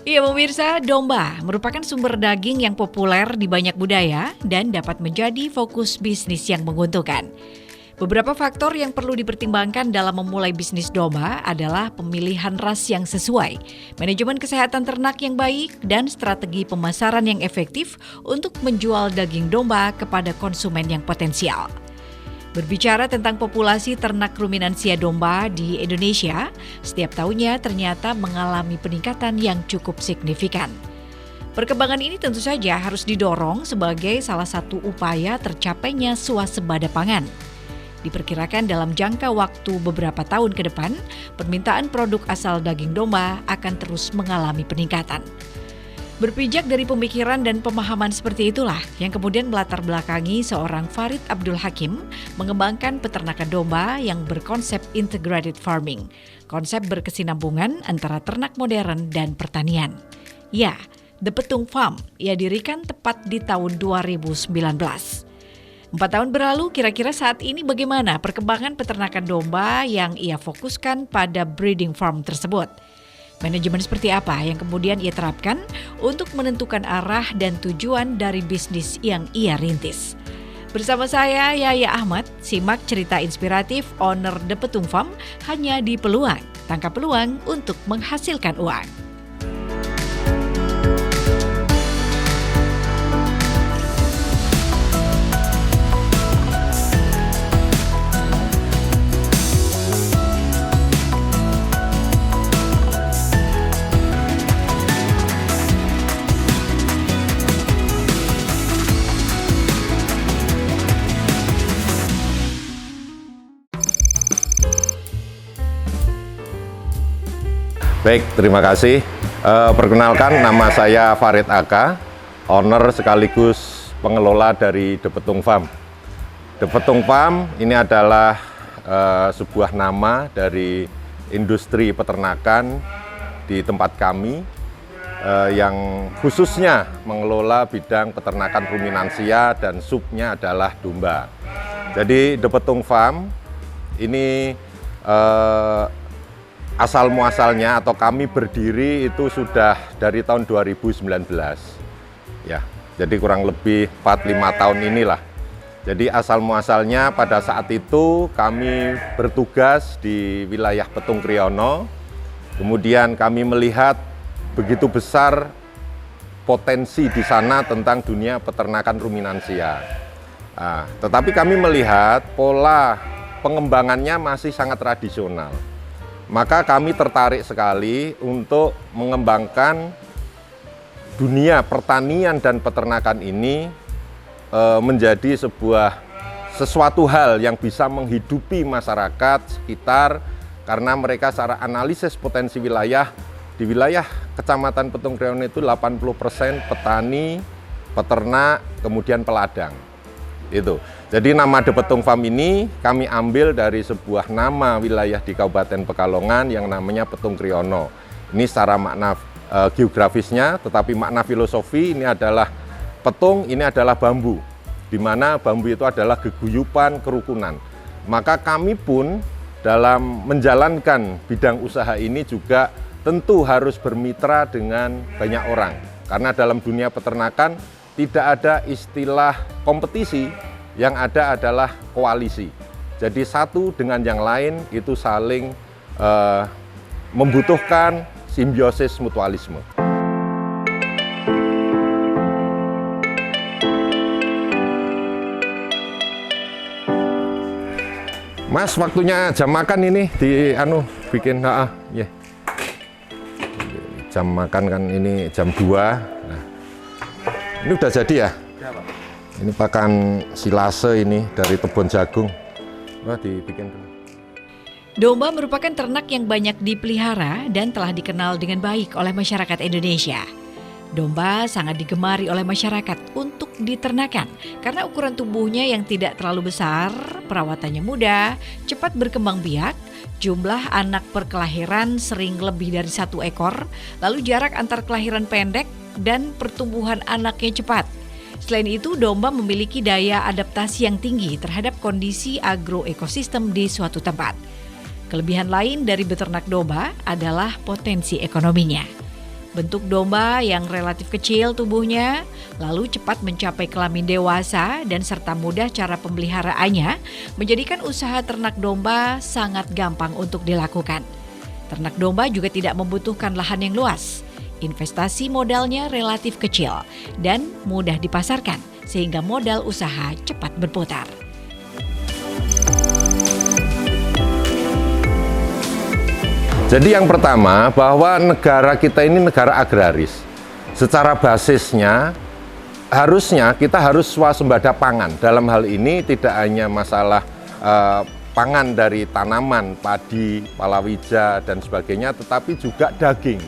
Iya pemirsa, domba merupakan sumber daging yang populer di banyak budaya dan dapat menjadi fokus bisnis yang menguntungkan. Beberapa faktor yang perlu dipertimbangkan dalam memulai bisnis domba adalah pemilihan ras yang sesuai, manajemen kesehatan ternak yang baik, dan strategi pemasaran yang efektif untuk menjual daging domba kepada konsumen yang potensial. Berbicara tentang populasi ternak ruminansia domba di Indonesia, setiap tahunnya ternyata mengalami peningkatan yang cukup signifikan. Perkembangan ini tentu saja harus didorong sebagai salah satu upaya tercapainya swasembada pangan. Diperkirakan dalam jangka waktu beberapa tahun ke depan, permintaan produk asal daging domba akan terus mengalami peningkatan. Berpijak dari pemikiran dan pemahaman seperti itulah yang kemudian melatar belakangi seorang Farid Abdul Hakim mengembangkan peternakan domba yang berkonsep integrated farming, konsep berkesinambungan antara ternak modern dan pertanian. Ya, The Petung Farm ia dirikan tepat di tahun 2019. 4 tahun berlalu, kira-kira saat ini bagaimana perkembangan peternakan domba yang ia fokuskan pada breeding farm tersebut? Manajemen seperti apa yang kemudian ia terapkan untuk menentukan arah dan tujuan dari bisnis yang ia rintis? Bersama saya, Yaya Ahmad, simak cerita inspiratif owner The Petung Farm hanya di Peluang. Tangkap peluang untuk menghasilkan uang. Baik, terima kasih. Perkenalkan, nama saya Farid Aka, owner sekaligus pengelola dari The Petung Farm. The Petung Farm ini adalah sebuah nama dari industri peternakan di tempat kami yang khususnya mengelola bidang peternakan ruminansia dan subnya adalah domba. Jadi The Petung Farm ini asal muasalnya atau kami berdiri itu sudah dari tahun 2019. Ya, jadi kurang lebih 4-5 tahun inilah. Jadi asal muasalnya pada saat itu kami bertugas di wilayah Petung Kriyono. Kemudian kami melihat begitu besar potensi di sana tentang dunia peternakan ruminansia. Nah, tetapi kami melihat pola pengembangannya masih sangat tradisional. Maka kami tertarik sekali untuk mengembangkan dunia pertanian dan peternakan ini menjadi sesuatu hal yang bisa menghidupi masyarakat sekitar, karena mereka secara analisis potensi wilayah, di wilayah Kecamatan Petung Kriyono itu 80% petani, peternak, kemudian peladang. Itu. Jadi nama The Petung Farm ini kami ambil dari sebuah nama wilayah di Kabupaten Pekalongan yang namanya Petung Kriyono. Ini secara makna geografisnya, tetapi makna filosofi ini adalah petung, ini adalah bambu, di mana bambu itu adalah geguyupan, kerukunan. Maka kami pun dalam menjalankan bidang usaha ini juga tentu harus bermitra dengan banyak orang, karena dalam dunia peternakan tidak ada istilah kompetisi, yang ada adalah koalisi. Jadi satu dengan yang lain itu saling membutuhkan simbiosis mutualisme. Mas, waktunya jam makan ini bikin ya. Jam makan kan ini jam 2. Nah, ini udah jadi ya? Ya, Pak. Ini pakan silase ini dari Tebon Jagung. Wah, dibikin dulu. Domba merupakan ternak yang banyak dipelihara dan telah dikenal dengan baik oleh masyarakat Indonesia. Domba sangat digemari oleh masyarakat untuk diternakan karena ukuran tubuhnya yang tidak terlalu besar, perawatannya mudah, cepat berkembang biak, jumlah anak per kelahiran sering lebih dari 1 ekor, lalu jarak antar kelahiran pendek dan pertumbuhan anaknya cepat. Selain itu, domba memiliki daya adaptasi yang tinggi terhadap kondisi agroekosistem di suatu tempat. Kelebihan lain dari beternak domba adalah potensi ekonominya. Bentuk domba yang relatif kecil tubuhnya, lalu cepat mencapai kelamin dewasa dan serta mudah cara pemeliharaannya, menjadikan usaha ternak domba sangat gampang untuk dilakukan. Ternak domba juga tidak membutuhkan lahan yang luas. Investasi modalnya relatif kecil dan mudah dipasarkan, sehingga modal usaha cepat berputar. Jadi yang pertama, bahwa negara kita ini negara agraris. Secara basisnya, harusnya kita harus swasembada pangan. Dalam hal ini tidak hanya masalah pangan dari tanaman, padi, palawija, dan sebagainya, tetapi juga daging.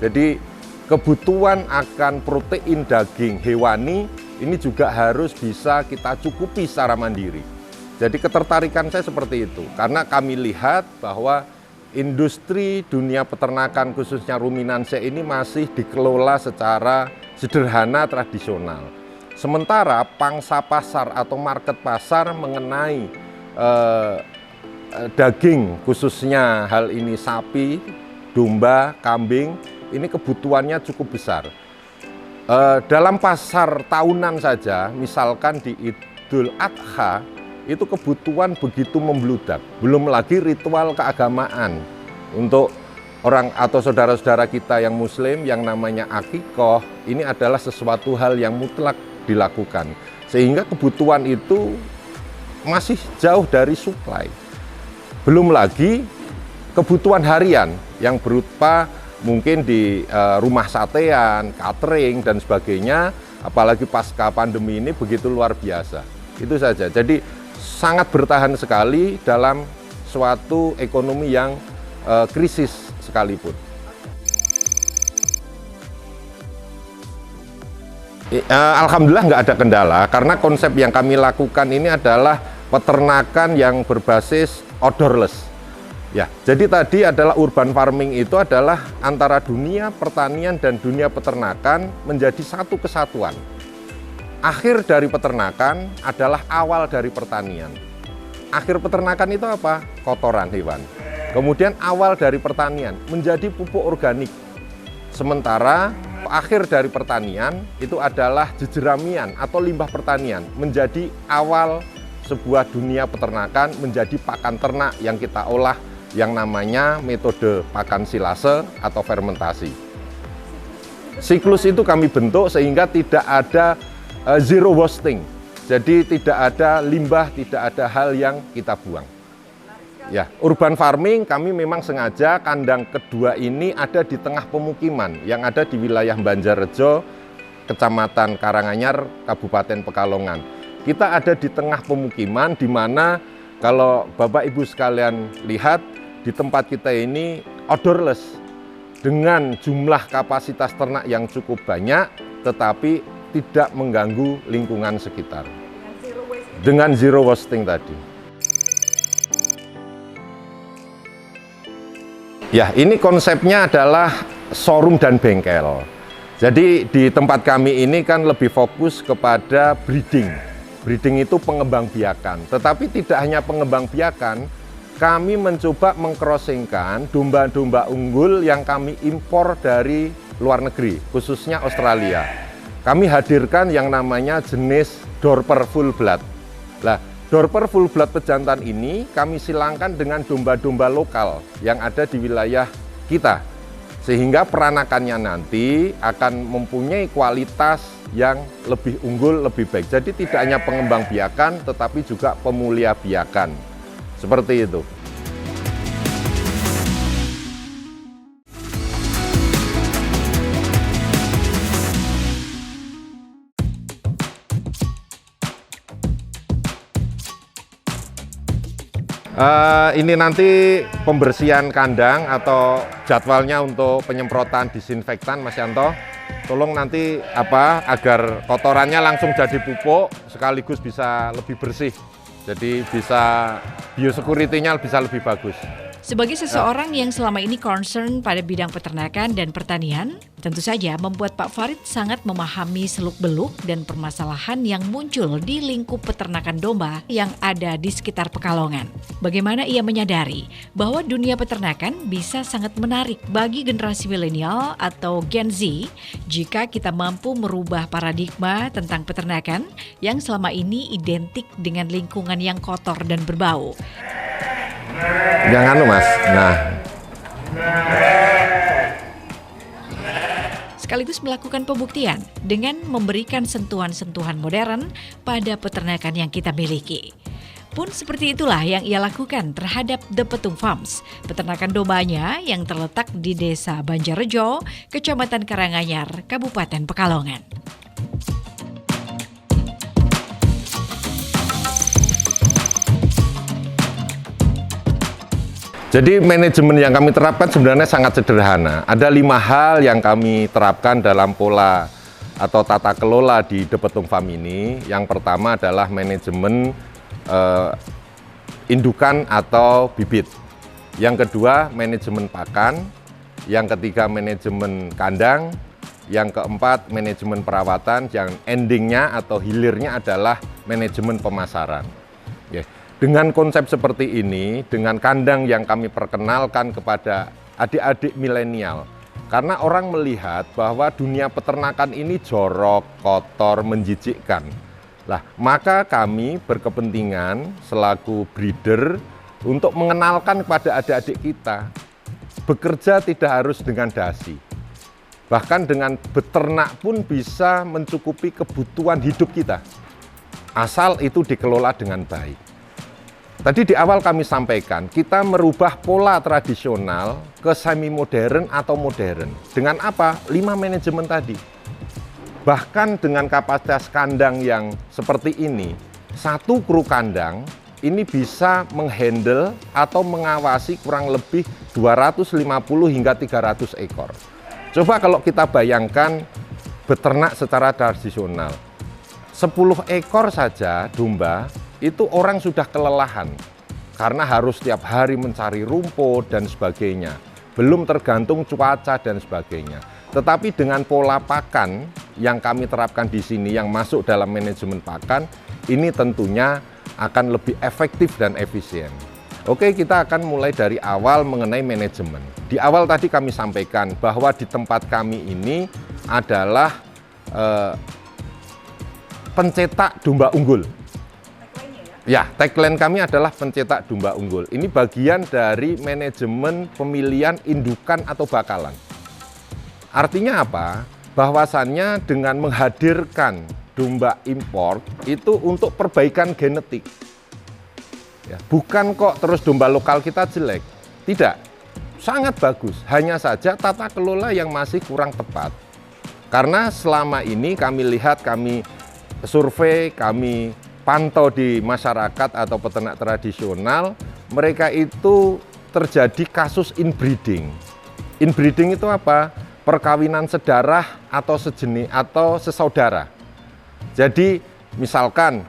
Jadi kebutuhan akan protein daging hewani ini juga harus bisa kita cukupi secara mandiri. Jadi ketertarikan saya seperti itu, karena kami lihat bahwa industri dunia peternakan khususnya ruminansia ini masih dikelola secara sederhana tradisional. Sementara pangsa pasar atau market pasar mengenai daging khususnya hal ini sapi, domba, kambing, ini kebutuhannya cukup besar. Dalam pasar tahunan saja, misalkan di Idul Adha, itu kebutuhan begitu membludak. Belum lagi ritual keagamaan untuk orang atau saudara-saudara kita yang muslim yang namanya akikoh, ini adalah sesuatu hal yang mutlak dilakukan. Sehingga kebutuhan itu masih jauh dari suplai. Belum lagi kebutuhan harian yang berupa mungkin di rumah satean, catering, dan sebagainya, apalagi pasca pandemi ini begitu luar biasa. Itu saja. Jadi sangat bertahan sekali dalam suatu ekonomi yang krisis sekalipun. Alhamdulillah nggak ada kendala, karena konsep yang kami lakukan ini adalah peternakan yang berbasis odorless. Ya, jadi tadi adalah urban farming itu adalah antara dunia pertanian dan dunia peternakan menjadi satu kesatuan. Akhir dari peternakan adalah awal dari pertanian. Akhir peternakan itu apa? Kotoran hewan. Kemudian awal dari pertanian menjadi pupuk organik. Sementara akhir dari pertanian itu adalah jejeramian atau limbah pertanian, menjadi awal sebuah dunia peternakan, menjadi pakan ternak yang kita olah yang namanya metode pakan silase atau fermentasi. Siklus itu kami bentuk sehingga tidak ada zero wasting, jadi tidak ada limbah, tidak ada hal yang kita buang. Ya, urban farming kami memang sengaja kandang kedua ini ada di tengah pemukiman yang ada di wilayah Banjarrejo, Kecamatan Karanganyar, Kabupaten Pekalongan. Kita ada di tengah pemukiman di mana kalau Bapak Ibu sekalian lihat di tempat kita ini odorless dengan jumlah kapasitas ternak yang cukup banyak, tetapi tidak mengganggu lingkungan sekitar. Dengan zero wasting tadi. Ya, ini konsepnya adalah showroom dan bengkel. Jadi di tempat kami ini kan lebih fokus kepada breeding. Breeding itu pengembangbiakan. Tetapi tidak hanya pengembangbiakan, kami mencoba mengcrossingkan domba-domba unggul yang kami impor dari luar negeri, khususnya Australia. Kami hadirkan yang namanya jenis Dorper Full Blood. Nah, Dorper Full Blood pejantan ini kami silangkan dengan domba-domba lokal yang ada di wilayah kita. Sehingga peranakannya nanti akan mempunyai kualitas yang lebih unggul, lebih baik. Jadi tidak hanya pengembang biakan, tetapi juga pemulia biakan. Seperti itu. Ini nanti pembersihan kandang atau jadwalnya untuk penyemprotan disinfektan, Mas Yanto. Tolong nanti agar kotorannya langsung jadi pupuk sekaligus bisa lebih bersih. Jadi bisa biosecurity-nya bisa lebih bagus. Sebagai seseorang yang selama ini concern pada bidang peternakan dan pertanian, tentu saja membuat Pak Farid sangat memahami seluk-beluk dan permasalahan yang muncul di lingkup peternakan domba yang ada di sekitar Pekalongan. Bagaimana ia menyadari bahwa dunia peternakan bisa sangat menarik bagi generasi milenial atau Gen Z jika kita mampu merubah paradigma tentang peternakan yang selama ini identik dengan lingkungan yang kotor dan berbau. Jangan Mas. Nah. Sekaligus melakukan pembuktian dengan memberikan sentuhan-sentuhan modern pada peternakan yang kita miliki. Pun seperti itulah yang ia lakukan terhadap The Petung Farms, peternakan dombanya yang terletak di Desa Banjarrejo, Kecamatan Karanganyar, Kabupaten Pekalongan. Jadi manajemen yang kami terapkan sebenarnya sangat sederhana. Ada 5 hal yang kami terapkan dalam pola atau tata kelola di The Petung Farm ini. Yang pertama adalah manajemen indukan atau bibit. Yang kedua manajemen pakan. Yang ketiga manajemen kandang. Yang keempat manajemen perawatan. Yang endingnya atau hilirnya adalah manajemen pemasaran. Yeah. Dengan konsep seperti ini, dengan kandang yang kami perkenalkan kepada adik-adik milenial, karena orang melihat bahwa dunia peternakan ini jorok, kotor, menjijikkan. Lah, maka kami berkepentingan selaku breeder untuk mengenalkan kepada adik-adik kita, bekerja tidak harus dengan dasi. Bahkan dengan beternak pun bisa mencukupi kebutuhan hidup kita, asal itu dikelola dengan baik. Tadi di awal kami sampaikan, kita merubah pola tradisional ke semi modern atau modern. Dengan apa? 5 manajemen tadi. Bahkan dengan kapasitas kandang yang seperti ini, 1 kru kandang ini bisa menghandle atau mengawasi kurang lebih 250 hingga 300 ekor. Coba kalau kita bayangkan beternak secara tradisional, 10 ekor saja domba, itu orang sudah kelelahan karena harus setiap hari mencari rumput dan sebagainya. Belum tergantung cuaca dan sebagainya. Tetapi dengan pola pakan yang kami terapkan di sini yang masuk dalam manajemen pakan, ini tentunya akan lebih efektif dan efisien. Oke, kita akan mulai dari awal mengenai manajemen. Di awal tadi kami sampaikan bahwa di tempat kami ini adalah pencetak domba unggul. Ya, tagline kami adalah pencetak domba unggul. Ini bagian dari manajemen pemilihan indukan atau bakalan. Artinya apa? Bahwasannya dengan menghadirkan domba impor itu untuk perbaikan genetik. Ya, bukan kok terus domba lokal kita jelek. Tidak, sangat bagus. Hanya saja tata kelola yang masih kurang tepat. Karena selama ini kami lihat, kami survei, kami pantau di masyarakat atau peternak tradisional, mereka itu terjadi kasus inbreeding. Inbreeding itu apa? Perkawinan sedarah atau sejenis atau sesaudara. Jadi misalkan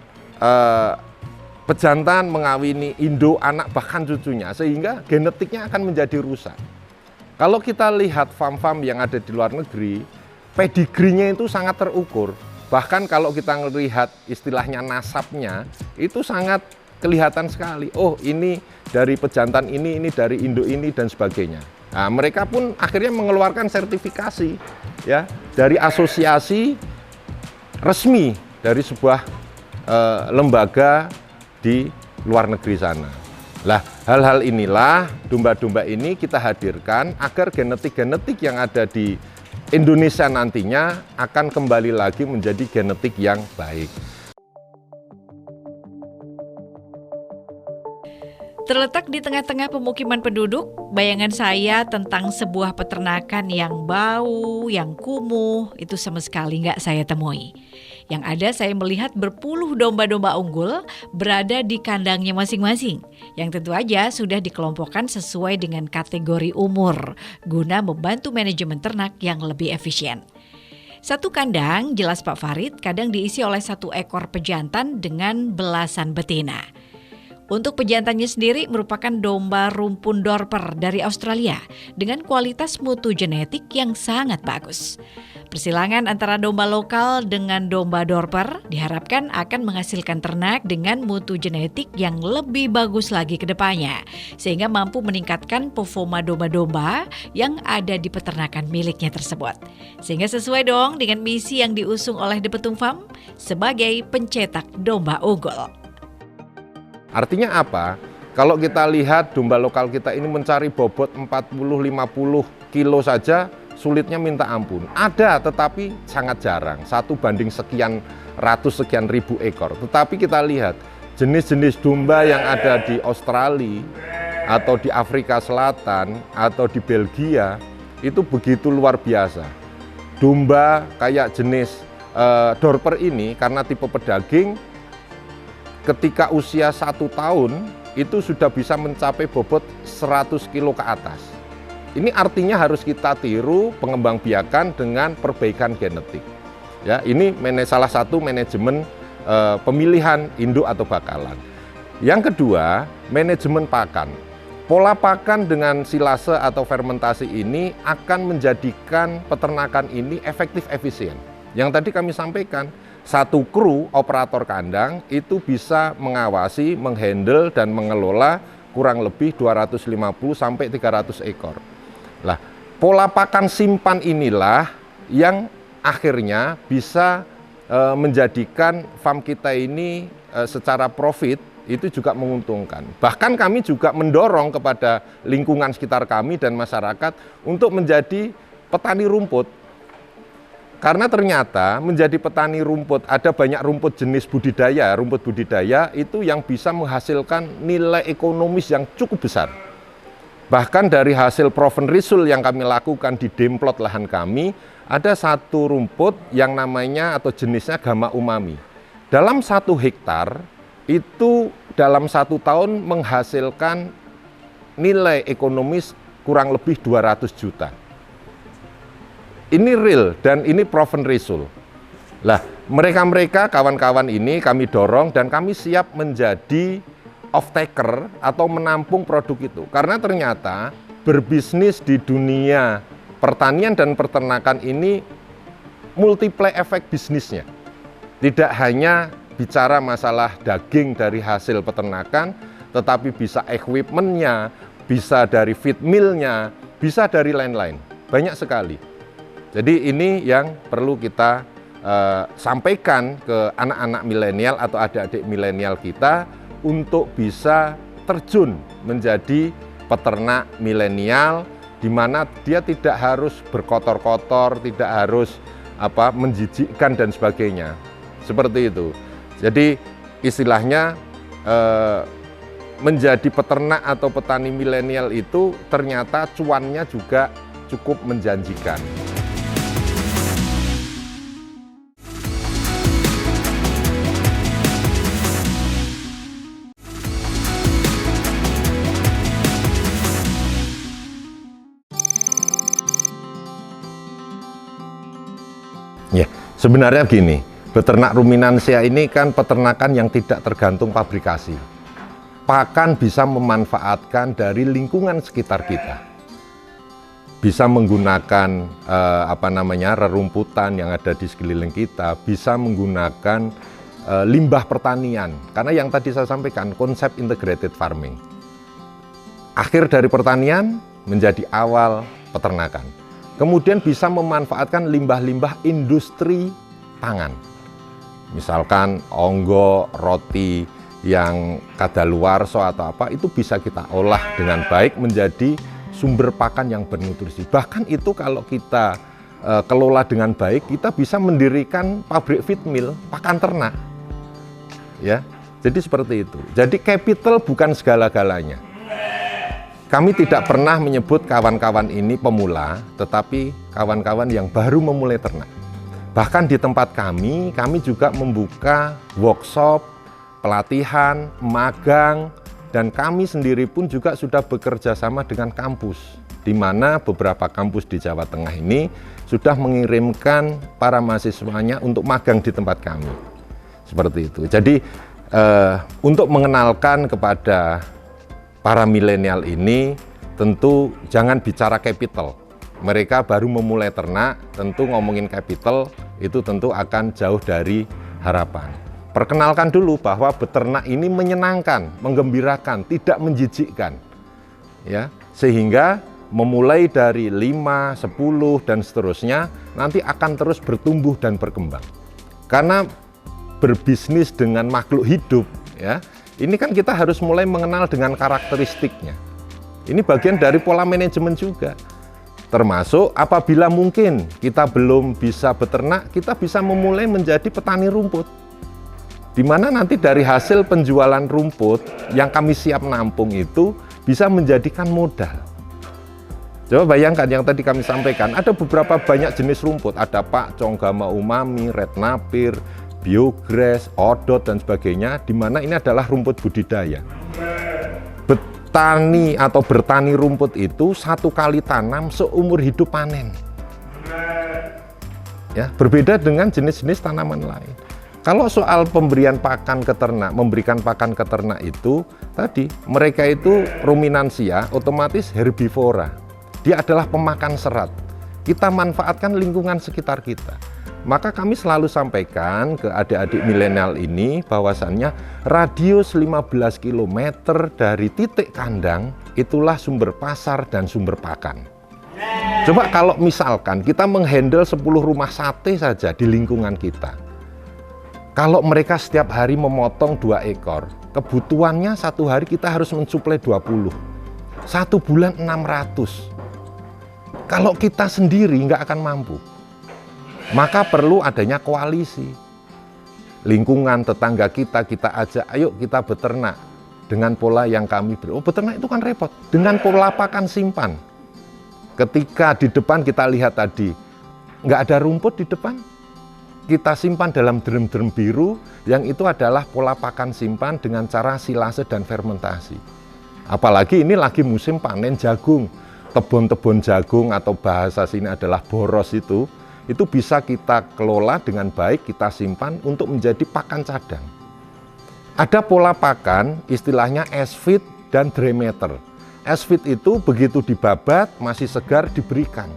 pejantan mengawini induk, anak, bahkan cucunya, sehingga genetiknya akan menjadi rusak. Kalau kita lihat farm-farm yang ada di luar negeri, pedigrinya itu sangat terukur. Bahkan kalau kita melihat istilahnya nasabnya, itu sangat kelihatan sekali. Oh, ini dari pejantan ini dari induk ini, dan sebagainya. Nah, mereka pun akhirnya mengeluarkan sertifikasi ya dari asosiasi resmi dari sebuah lembaga di luar negeri sana. Lah, hal-hal inilah domba-domba ini kita hadirkan agar genetik-genetik yang ada di Indonesia nantinya akan kembali lagi menjadi genetik yang baik. Terletak di tengah-tengah pemukiman penduduk, bayangan saya tentang sebuah peternakan yang bau, yang kumuh, itu sama sekali nggak saya temui. Yang ada saya melihat berpuluh domba-domba unggul berada di kandangnya masing-masing, yang tentu aja sudah dikelompokkan sesuai dengan kategori umur, guna membantu manajemen ternak yang lebih efisien. Satu kandang, jelas Pak Farid, kadang diisi oleh 1 ekor pejantan dengan belasan betina. Untuk pejantannya sendiri merupakan domba rumpun Dorper dari Australia dengan kualitas mutu genetik yang sangat bagus. Persilangan antara domba lokal dengan domba Dorper diharapkan akan menghasilkan ternak dengan mutu genetik yang lebih bagus lagi ke depannya, sehingga mampu meningkatkan performa domba-domba yang ada di peternakan miliknya tersebut. Sehingga sesuai dong dengan misi yang diusung oleh The Petung Farm sebagai pencetak domba unggul. Artinya apa? Kalau kita lihat domba lokal kita ini mencari bobot 40-50 kilo saja sulitnya minta ampun. Ada tetapi sangat jarang, 1 banding sekian ratus sekian ribu ekor. Tetapi kita lihat jenis-jenis domba yang ada di Australia atau di Afrika Selatan atau di Belgia itu begitu luar biasa. Domba kayak jenis Dorper ini karena tipe pedaging, ketika usia 1 tahun itu sudah bisa mencapai bobot 100 kilo ke atas. Ini artinya harus kita tiru pengembangbiakan dengan perbaikan genetik. Ya, ini salah satu manajemen pemilihan induk atau bakalan. Yang kedua, manajemen pakan. Pola pakan dengan silase atau fermentasi ini akan menjadikan peternakan ini efektif efisien. Yang tadi kami sampaikan, 1 kru operator kandang itu bisa mengawasi, menghandle dan mengelola kurang lebih 250 sampai 300 ekor. Lah, pola pakan simpan inilah yang akhirnya bisa menjadikan farm kita ini secara profit itu juga menguntungkan. Bahkan kami juga mendorong kepada lingkungan sekitar kami dan masyarakat untuk menjadi petani rumput. Karena ternyata menjadi petani rumput, ada banyak rumput jenis budidaya, rumput budidaya itu yang bisa menghasilkan nilai ekonomis yang cukup besar. Bahkan dari hasil proven result yang kami lakukan di demplot lahan kami, ada 1 rumput yang namanya atau jenisnya Gamma Umami. Dalam 1 hektar, itu dalam 1 tahun menghasilkan nilai ekonomis kurang lebih 200 juta. Ini real dan ini proven result. Lah, mereka-mereka kawan-kawan ini kami dorong dan kami siap menjadi off-taker atau menampung produk itu. Karena ternyata berbisnis di dunia pertanian dan peternakan ini multiply efek bisnisnya. Tidak hanya bicara masalah daging dari hasil peternakan, tetapi bisa equipment-nya, bisa dari feed mill-nya, bisa dari lain-lain. Banyak sekali. Jadi ini yang perlu kita sampaikan ke anak-anak milenial atau adik-adik milenial kita untuk bisa terjun menjadi peternak milenial di mana dia tidak harus berkotor-kotor, tidak harus menjijikkan dan sebagainya. Seperti itu. Jadi istilahnya menjadi peternak atau petani milenial itu ternyata cuannya juga cukup menjanjikan. Ya, sebenarnya gini, beternak ruminansia ini kan peternakan yang tidak tergantung pabrikasi. Pakan bisa memanfaatkan dari lingkungan sekitar kita. Bisa menggunakan rerumputan yang ada di sekeliling kita, bisa menggunakan limbah pertanian. Karena yang tadi saya sampaikan, konsep integrated farming. Akhir dari pertanian menjadi awal peternakan. Kemudian bisa memanfaatkan limbah-limbah industri pangan. Misalkan onggo, roti yang kadaluarsa atau apa, itu bisa kita olah dengan baik menjadi sumber pakan yang bernutrisi. Bahkan itu kalau kita kelola dengan baik, kita bisa mendirikan pabrik feed mill, pakan ternak. Ya, jadi seperti itu. Jadi capital bukan segala-galanya. Kami tidak pernah menyebut kawan-kawan ini pemula, tetapi kawan-kawan yang baru memulai ternak. Bahkan di tempat kami juga membuka workshop, pelatihan, magang, dan kami sendiri pun juga sudah bekerja sama dengan kampus, di mana beberapa kampus di Jawa Tengah ini sudah mengirimkan para mahasiswanya untuk magang di tempat kami. Seperti itu. Jadi untuk mengenalkan kepada para milenial ini, tentu jangan bicara capital. Mereka baru memulai ternak, tentu ngomongin capital itu tentu akan jauh dari harapan. Perkenalkan dulu bahwa beternak ini menyenangkan, menggembirakan, tidak menjijikkan. Ya, sehingga memulai dari 5, 10 dan seterusnya nanti akan terus bertumbuh dan berkembang. Karena berbisnis dengan makhluk hidup, ya, ini kan kita harus mulai mengenal dengan karakteristiknya. Ini bagian dari pola manajemen juga. Termasuk apabila mungkin kita belum bisa beternak, kita bisa memulai menjadi petani rumput. Di mana nanti dari hasil penjualan rumput yang kami siap nampung itu bisa menjadikan modal. Coba bayangkan yang tadi kami sampaikan, ada beberapa banyak jenis rumput, ada pakcong, gama umami, red napir, biograss, odot dan sebagainya, di mana ini adalah rumput budidaya. Betani atau bertani rumput itu 1 kali tanam seumur hidup panen. Ya, berbeda dengan jenis-jenis tanaman lain. Kalau soal pemberian pakan ke ternak, memberikan pakan ke ternak itu tadi mereka itu ruminansia, otomatis herbivora. Dia adalah pemakan serat. Kita manfaatkan lingkungan sekitar kita. Maka kami selalu sampaikan ke adik-adik milenial ini bahwasannya radius 15 km dari titik kandang itulah sumber pasar dan sumber pakan. Coba kalau misalkan kita menghandle 10 rumah sate saja di lingkungan kita. Kalau mereka setiap hari memotong 2 ekor, kebutuhannya 1 hari kita harus mensuplai 20. 1 bulan 600. Kalau kita sendiri nggak akan mampu. Maka perlu adanya koalisi. Lingkungan tetangga kita ajak, ayo kita beternak dengan pola yang kami beri. Oh, beternak itu kan repot. Dengan pola pakan simpan. Ketika di depan kita lihat tadi, nggak ada rumput di depan, kita simpan dalam drum-drum biru, yang itu adalah pola pakan simpan dengan cara silase dan fermentasi. Apalagi ini lagi musim panen jagung. Tebon-tebon jagung atau bahasa sini adalah boros itu bisa kita kelola dengan baik, kita simpan untuk menjadi pakan cadang. Ada pola pakan, istilahnya S-feed dan dry matter. S-feed itu begitu dibabat, masih segar diberikan.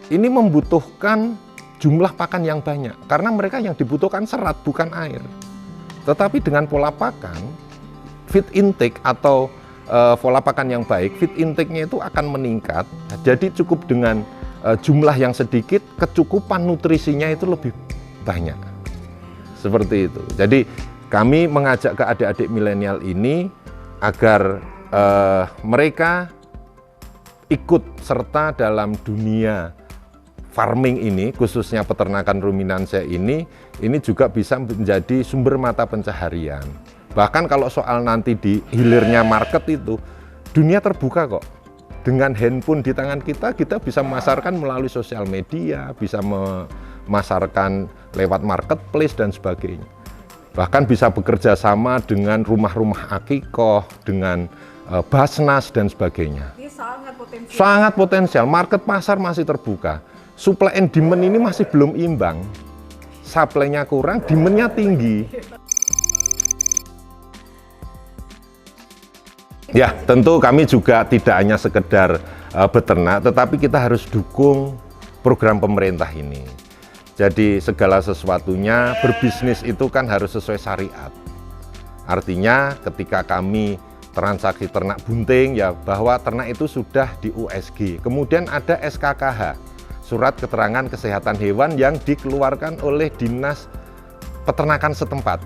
Ini membutuhkan jumlah pakan yang banyak, karena mereka yang dibutuhkan serat, bukan air. Tetapi dengan pola pakan, feed intake atau pola pakan yang baik, feed intake-nya itu akan meningkat, jadi cukup dengan jumlah yang sedikit, kecukupan nutrisinya itu lebih banyak. Seperti itu. Jadi kami mengajak ke adik-adik milenial ini agar mereka ikut serta dalam dunia farming ini, khususnya peternakan ruminansia ini juga bisa menjadi sumber mata pencaharian. Bahkan kalau soal nanti di hilirnya market itu, dunia terbuka kok. Dengan handphone di tangan kita bisa memasarkan melalui sosial media, bisa memasarkan lewat marketplace dan sebagainya. Bahkan bisa bekerja sama dengan rumah-rumah akikoh, dengan Basnas dan sebagainya. Ini sangat potensial. Sangat potensial, market pasar masih terbuka. Supply and demand ini masih belum imbang. Supply-nya kurang, demand-nya tinggi. Ya, tentu kami juga tidak hanya sekedar beternak, tetapi kita harus dukung program pemerintah ini. Jadi segala sesuatunya berbisnis itu kan harus sesuai syariat. Artinya ketika kami transaksi ternak bunting, ya bahwa ternak itu sudah di USG. Kemudian ada SKKH, Surat Keterangan Kesehatan Hewan yang dikeluarkan oleh Dinas Peternakan setempat.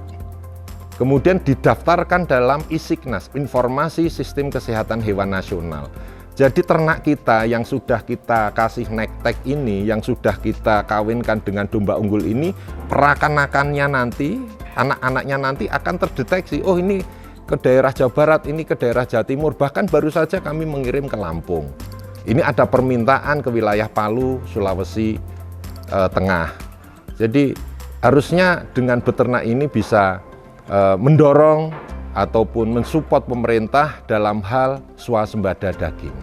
Kemudian didaftarkan dalam ISIKNAS, Informasi Sistem Kesehatan Hewan Nasional. Jadi ternak kita yang sudah kita kasih nektek ini, yang sudah kita kawinkan dengan domba unggul ini, perakanakannya nanti, anak-anaknya nanti akan terdeteksi, oh ini ke daerah Jawa Barat, ini ke daerah Jawa Timur, bahkan baru saja kami mengirim ke Lampung. Ini ada permintaan ke wilayah Palu, Sulawesi Tengah. Jadi harusnya dengan beternak ini bisa mendorong ataupun mensupport pemerintah dalam hal swasembada daging.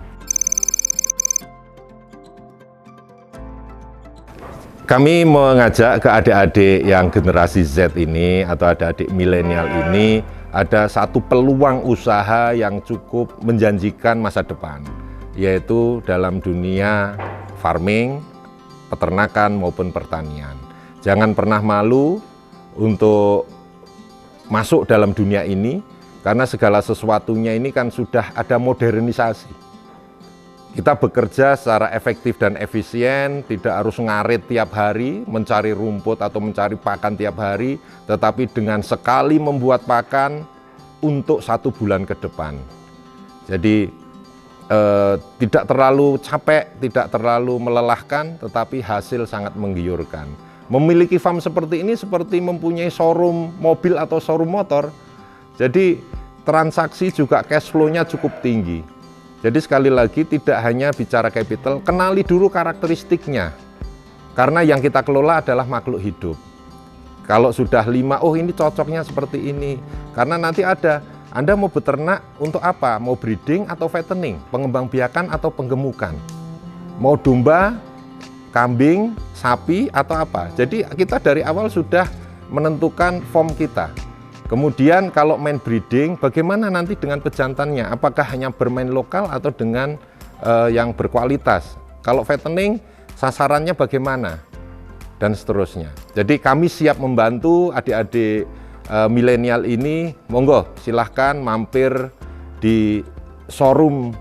kami mengajak ke adik-adik yang generasi Z ini atau adik-adik milenial ini ada satu peluang usaha yang cukup menjanjikan masa depan, yaitu dalam dunia farming, peternakan maupun pertanian. Jangan pernah malu untuk masuk dalam dunia ini, karena segala sesuatunya ini kan sudah ada modernisasi. Kita bekerja secara efektif dan efisien, tidak harus ngarit tiap hari, mencari rumput atau mencari pakan tiap hari, tetapi dengan sekali membuat pakan untuk 1 bulan ke depan. Jadi tidak terlalu capek, tidak terlalu melelahkan, tetapi hasil sangat menggiurkan. Memiliki farm seperti ini seperti mempunyai showroom mobil atau showroom motor. Jadi transaksi juga cash flow-nya cukup tinggi. Jadi sekali lagi tidak hanya bicara capital, kenali dulu karakteristiknya. Karena yang kita kelola adalah makhluk hidup. Kalau sudah 5, oh ini cocoknya seperti ini. Karena nanti ada, Anda mau beternak untuk apa? Mau breeding atau fattening? Pengembangbiakan atau penggemukan? Mau domba, kambing, sapi atau apa? Jadi kita dari awal sudah menentukan form kita. Kemudian kalau main breeding, bagaimana nanti dengan pejantannya? Apakah hanya bermain lokal atau dengan yang berkualitas? Kalau fattening, sasarannya bagaimana? Dan seterusnya. Jadi kami siap membantu adik-adik milenial ini. Monggo silahkan mampir di showroom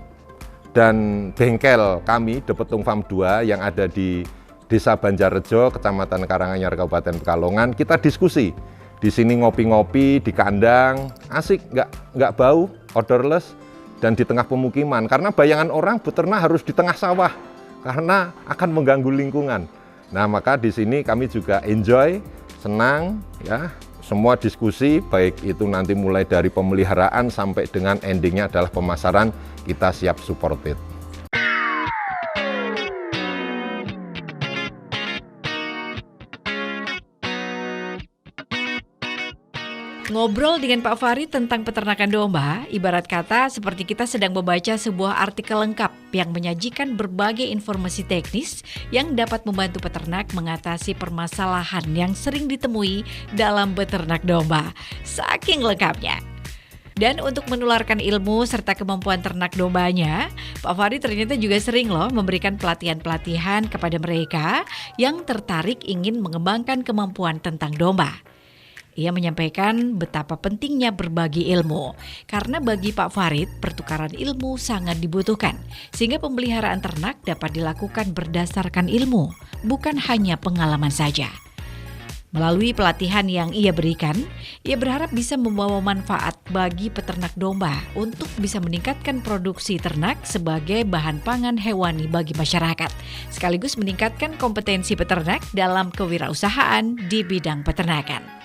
dan bengkel kami, The Petung Farm 2 yang ada di Desa Banjarrejo, Kecamatan Karanganyar, Kabupaten Pekalongan. Kita diskusi. Di sini ngopi-ngopi di kandang, asik, nggak bau, odorless, dan di tengah pemukiman. Karena bayangan orang beternak harus di tengah sawah, karena akan mengganggu lingkungan. Nah, maka di sini kami juga enjoy, senang, ya. Semua diskusi, baik itu nanti mulai dari pemeliharaan sampai dengan endingnya adalah pemasaran, kita siap support it. Ngobrol dengan Pak Farid tentang peternakan domba, ibarat kata seperti kita sedang membaca sebuah artikel lengkap yang menyajikan berbagai informasi teknis yang dapat membantu peternak mengatasi permasalahan yang sering ditemui dalam beternak domba. Saking lengkapnya. Dan untuk menularkan ilmu serta kemampuan ternak dombanya, Pak Farid ternyata juga sering loh memberikan pelatihan-pelatihan kepada mereka yang tertarik ingin mengembangkan kemampuan tentang domba. Ia menyampaikan betapa pentingnya berbagi ilmu, karena bagi Pak Farid pertukaran ilmu sangat dibutuhkan, sehingga pemeliharaan ternak dapat dilakukan berdasarkan ilmu, bukan hanya pengalaman saja. Melalui pelatihan yang ia berikan, ia berharap bisa membawa manfaat bagi peternak domba untuk bisa meningkatkan produksi ternak sebagai bahan pangan hewani bagi masyarakat, sekaligus meningkatkan kompetensi peternak dalam kewirausahaan di bidang peternakan.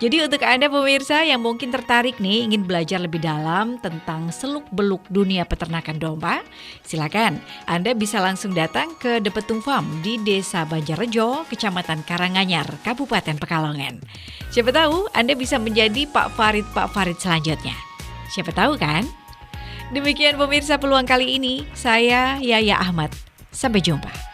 Jadi untuk Anda pemirsa yang mungkin tertarik nih ingin belajar lebih dalam tentang seluk-beluk dunia peternakan domba, silakan Anda bisa langsung datang ke The Petung Farm di Desa Banjarrejo, Kecamatan Karanganyar, Kabupaten Pekalongan. Siapa tahu Anda bisa menjadi Pak Farid selanjutnya. Siapa tahu kan? Demikian pemirsa peluang kali ini, saya Yaya Ahmad. Sampai jumpa.